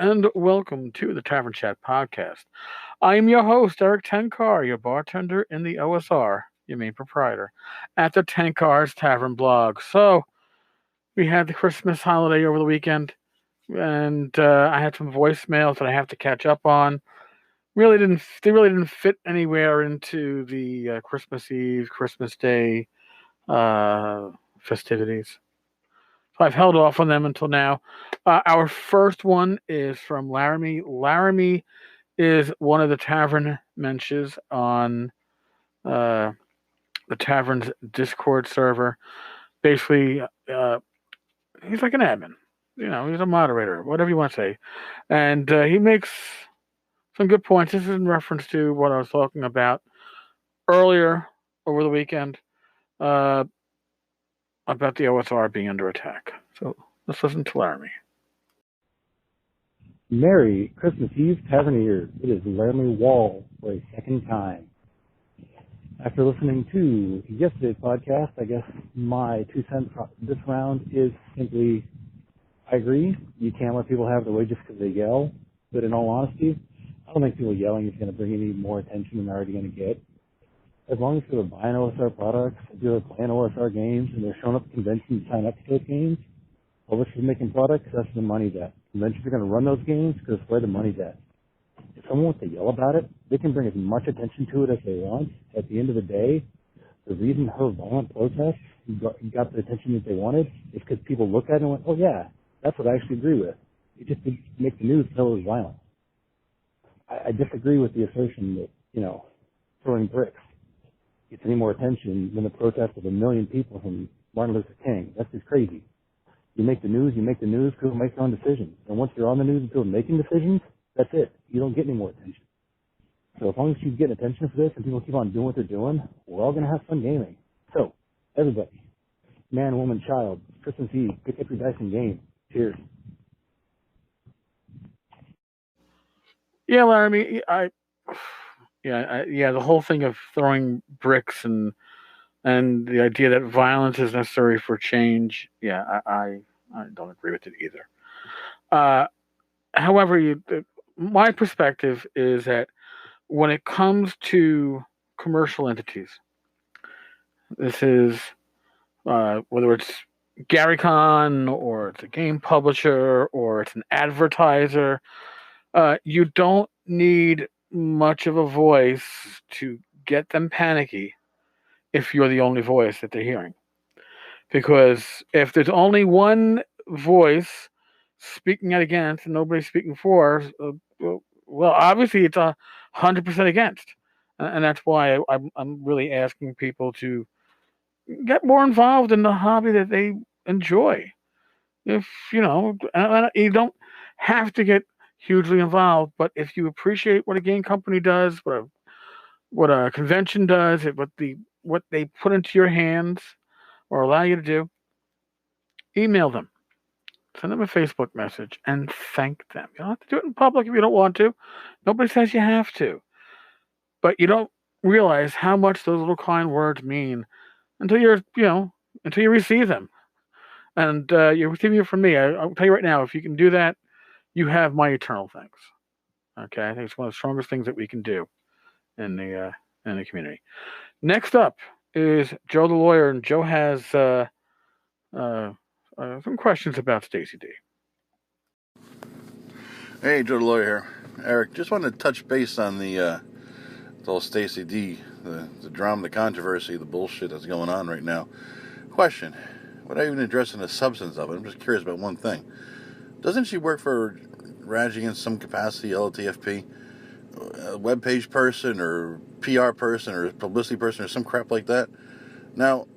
and welcome to the Tavern Chat podcast. I am your host, Eric Tenkar, your bartender in the OSR, your main proprietor, at the Tenkar's Tavern blog. So, we had the Christmas holiday over the weekend, and I had some voicemails that I have to catch up on. They really didn't fit anywhere into the Christmas Eve, Christmas Day uh, festivities. So I've held off on them until now. Our first one is from Laramie. Laramie is one of the tavern mensches on uh, the tavern's Discord server. Basically, he's like an admin. He's a moderator, whatever you want to say. And he makes some good points. This is in reference to what I was talking about earlier over the weekend uh, about the OSR being under attack. So let's listen to Laramie. Merry Christmas Eve, Taverniers. It is Laramie Wall for a second time. After listening to yesterday's podcast, I guess my 2 cents this round is simply, I agree, you can't let people have their way just because they yell, but in all honesty, I don't think people yelling is going to bring any more attention than they're already going to get. As long as people are buying OSR products, people are playing OSR games, and they're showing up at conventions to sign up to those games, publishers making products, that's the money's at. Conventions are going to run those games because it's where the money's at. If someone wants to yell about it, they can bring as much attention to it as they want. At the end of the day, the reason her violent protests got the attention that they wanted is because people looked at it and went, oh yeah, that's what I actually agree with. It just didn't make the news until it was violent. I disagree with the assertion that, throwing bricks gets any more attention than the protest of 1 million people from Martin Luther King. That's just crazy. You make the news, people make their own decisions. And once you're on the news and people are making decisions, that's it. You don't get any more attention. So as long as you get attention for this and people keep on doing what they're doing, we're all going to have fun gaming. So, everybody, man, woman, child, Christmas Eve, pick up your dice and game. Cheers. Yeah, Laramie, the whole thing of throwing bricks and the idea that violence is necessary for change. Yeah, I don't agree with it either. However, my perspective is that when it comes to commercial entities, this is whether it's Gary Con or it's a game publisher or it's an advertiser, you don't need much of a voice to get them panicky if you're the only voice that they're hearing. Because if there's only one voice speaking out against and nobody speaking for, well, obviously it's 100% against. And that's why I'm really asking people to get more involved in the hobby that they enjoy. If, you don't have to get hugely involved, but if you appreciate what a game company does, what a convention does, what they put into your hands or allow you to do, email them, send them a Facebook message, and thank them. You don't have to do it in public if you don't want to. Nobody says you have to, but you don't realize how much those little kind words mean until until you receive them. And you're receiving it from me. I'll tell you right now, if you can do that, you have my eternal thanks. Okay, I think it's one of the strongest things that we can do in the community. Next up is Joe the lawyer, and Joe has some questions about Stacy D. Hey, Joe the lawyer here. Eric, just wanted to touch base on the whole Stacy D, the drama, the controversy, the bullshit that's going on right now. Question, without even addressing the substance of it, I'm just curious about one thing. Doesn't she work for Raji in some capacity, LTFP? A webpage person or PR person or publicity person or some crap like that? Now,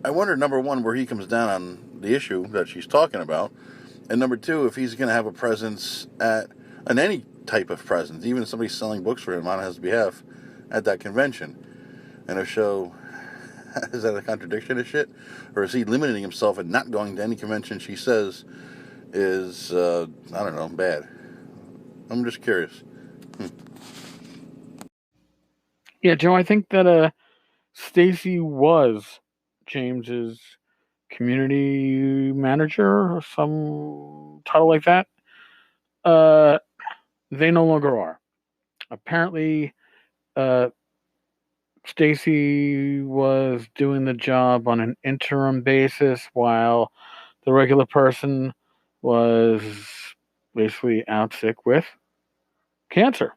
I wonder, number one, where he comes down on the issue that she's talking about, and number two, if he's going to have a presence on any type of presence, even if somebody's selling books for him on his behalf at that convention. And if so, is that a contradiction of shit? Or is he limiting himself and not going to any convention she says is, I don't know, bad? I'm just curious. Yeah, Joe, I think that Stacy was James's community manager or some title like that. they no longer are. Apparently, uh, Stacy was doing the job on an interim basis while the regular person was basically out sick with cancer.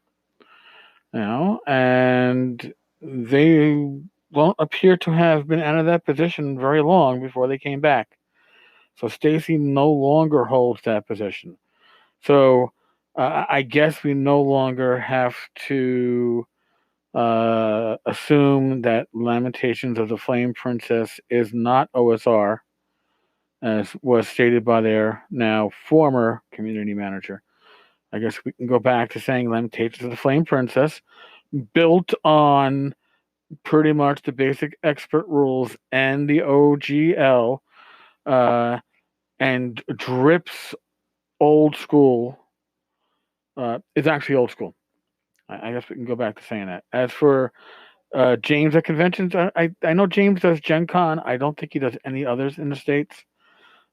And they won't appear to have been out of that position very long before they came back. So Stacy no longer holds that position. So I guess we no longer have to assume that Lamentations of the Flame Princess is not OSR, as was stated by their now former community manager. I guess we can go back to saying Lamentations of the Flame Princess, built on pretty much the basic expert rules and the OGL, and drips old school. It's actually old school. I guess we can go back to saying that. As for James at conventions, I know James does Gen Con. I don't think he does any others in the States.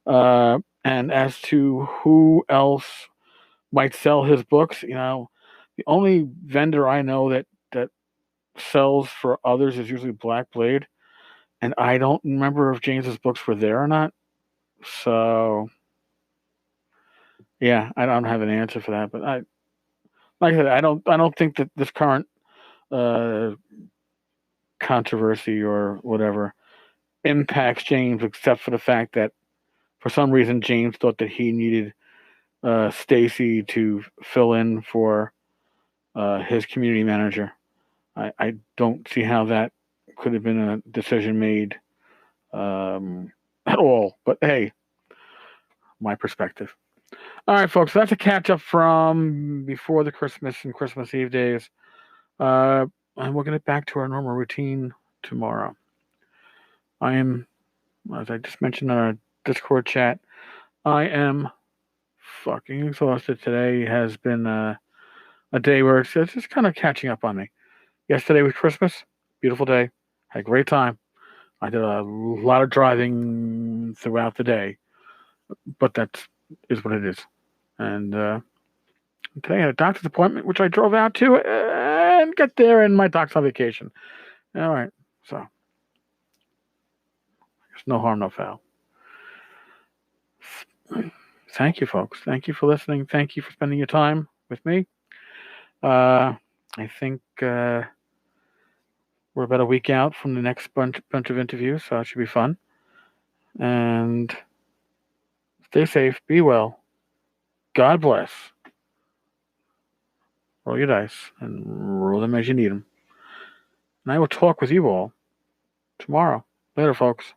And as to who else might sell his books, the only vendor I know that sells for others is usually Black Blade, and I don't remember if James's books were there or not. So, yeah, I don't have an answer for that. But like I said, I don't think that this current uh, controversy or whatever impacts James, except for the fact that for some reason James thought that he needed Stacy to fill in for his community manager. I don't see how that could have been a decision made at all. But hey, my perspective. All right, folks, that's a catch up from before the Christmas and Christmas Eve days. And we'll get back to our normal routine tomorrow. I am, as I just mentioned in our Discord chat, I am fucking exhausted. Today has been a day where it's just kind of catching up on me. Yesterday was Christmas. Beautiful day. Had a great time. I did a lot of driving throughout the day, but that is what it is. And today I had a doctor's appointment, which I drove out to and get there, and my doc's on vacation. All right. So, there's no harm, no foul. Thank you, folks. Thank you for listening. Thank you for spending your time with me. I think we're about a week out from the next bunch of interviews, so it should be fun. And stay safe, be well. God bless. Roll your dice and roll them as you need them. And I will talk with you all tomorrow. Later, folks.